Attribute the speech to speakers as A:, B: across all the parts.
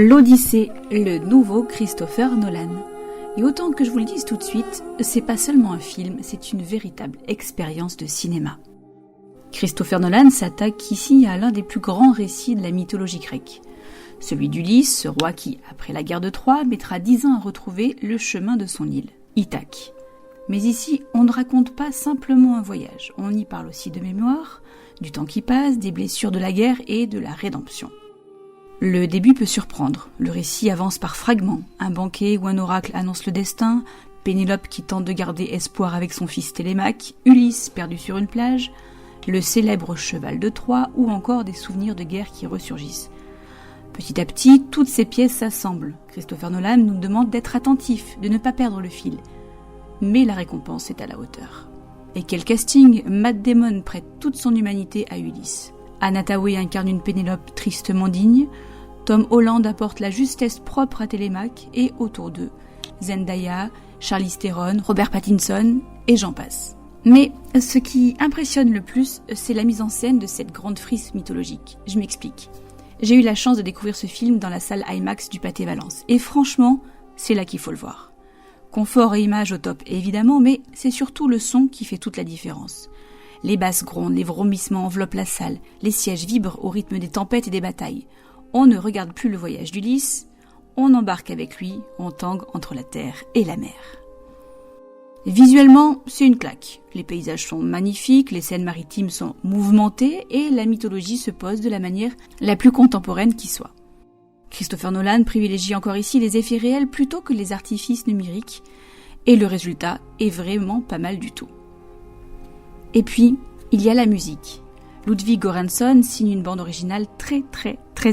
A: L'Odyssée, le nouveau Christopher Nolan. Et autant que je vous le dise tout de suite, c'est pas seulement un film, c'est une véritable expérience de cinéma. Christopher Nolan s'attaque ici à l'un des plus grands récits de la mythologie grecque. Celui d'Ulysse, ce roi qui, après la guerre de Troie, mettra 10 ans à retrouver le chemin de son île, Ithaque. Mais ici, on ne raconte pas simplement un voyage, on y parle aussi de mémoire, du temps qui passe, des blessures de la guerre et de la rédemption. Le début peut surprendre, le récit avance par fragments, un banquet ou un oracle annonce le destin, Pénélope qui tente de garder espoir avec son fils Télémaque, Ulysse perdu sur une plage, le célèbre cheval de Troie ou encore des souvenirs de guerre qui ressurgissent. Petit à petit, toutes ces pièces s'assemblent. Christopher Nolan nous demande d'être attentifs, de ne pas perdre le fil. Mais la récompense est à la hauteur. Et quel casting! Matt Damon prête toute son humanité à Ulysse. Anna Thaoué incarne une Pénélope tristement digne, Tom Holland apporte la justesse propre à Télémaque et autour d'eux, Zendaya, Charlize Theron, Robert Pattinson et j'en passe. Mais ce qui impressionne le plus, c'est la mise en scène de cette grande frise mythologique. Je m'explique. J'ai eu la chance de découvrir ce film dans la salle IMAX du Pathé Valence. Et franchement, c'est là qu'il faut le voir. Confort et image au top évidemment, mais c'est surtout le son qui fait toute la différence. Les basses grondent, les vomissements enveloppent la salle, les sièges vibrent au rythme des tempêtes et des batailles. On ne regarde plus le voyage d'Ulysse, on embarque avec lui, on tangue entre la terre et la mer. Visuellement, c'est une claque. Les paysages sont magnifiques, les scènes maritimes sont mouvementées et la mythologie se pose de la manière la plus contemporaine qui soit. Christopher Nolan privilégie encore ici les effets réels plutôt que les artifices numériques et le résultat est vraiment pas mal du tout. Et puis, il y a la musique. Ludwig Göransson signe une bande originale très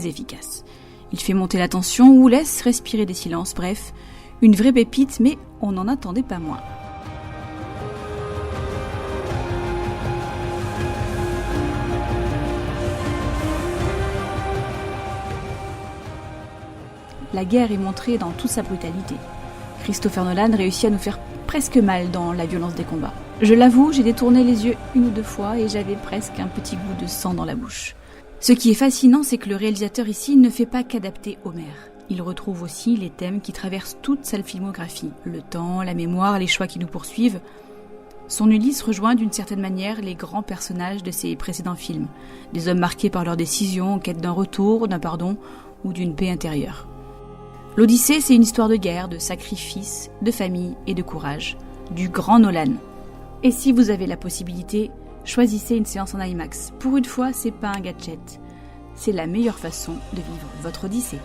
A: efficace. Il fait monter la tension ou laisse respirer des silences, bref, une vraie pépite, mais on n'en attendait pas moins. La guerre est montrée dans toute sa brutalité. Christopher Nolan réussit à nous faire presque mal dans la violence des combats. Je l'avoue, j'ai détourné les yeux 1 ou 2 fois et j'avais presque un petit goût de sang dans la bouche. Ce qui est fascinant, c'est que le réalisateur ici ne fait pas qu'adapter Homère. Il retrouve aussi les thèmes qui traversent toute sa filmographie. Le temps, la mémoire, les choix qui nous poursuivent. Son Ulysse rejoint d'une certaine manière les grands personnages de ses précédents films. Des hommes marqués par leurs décisions, en quête d'un retour, d'un pardon ou d'une paix intérieure. L'Odyssée, c'est une histoire de guerre, de sacrifice, de famille et de courage. Du grand Nolan. Et si vous avez la possibilité, choisissez une séance en IMAX. Pour une fois, c'est pas un gadget. C'est la meilleure façon de vivre votre Odyssée.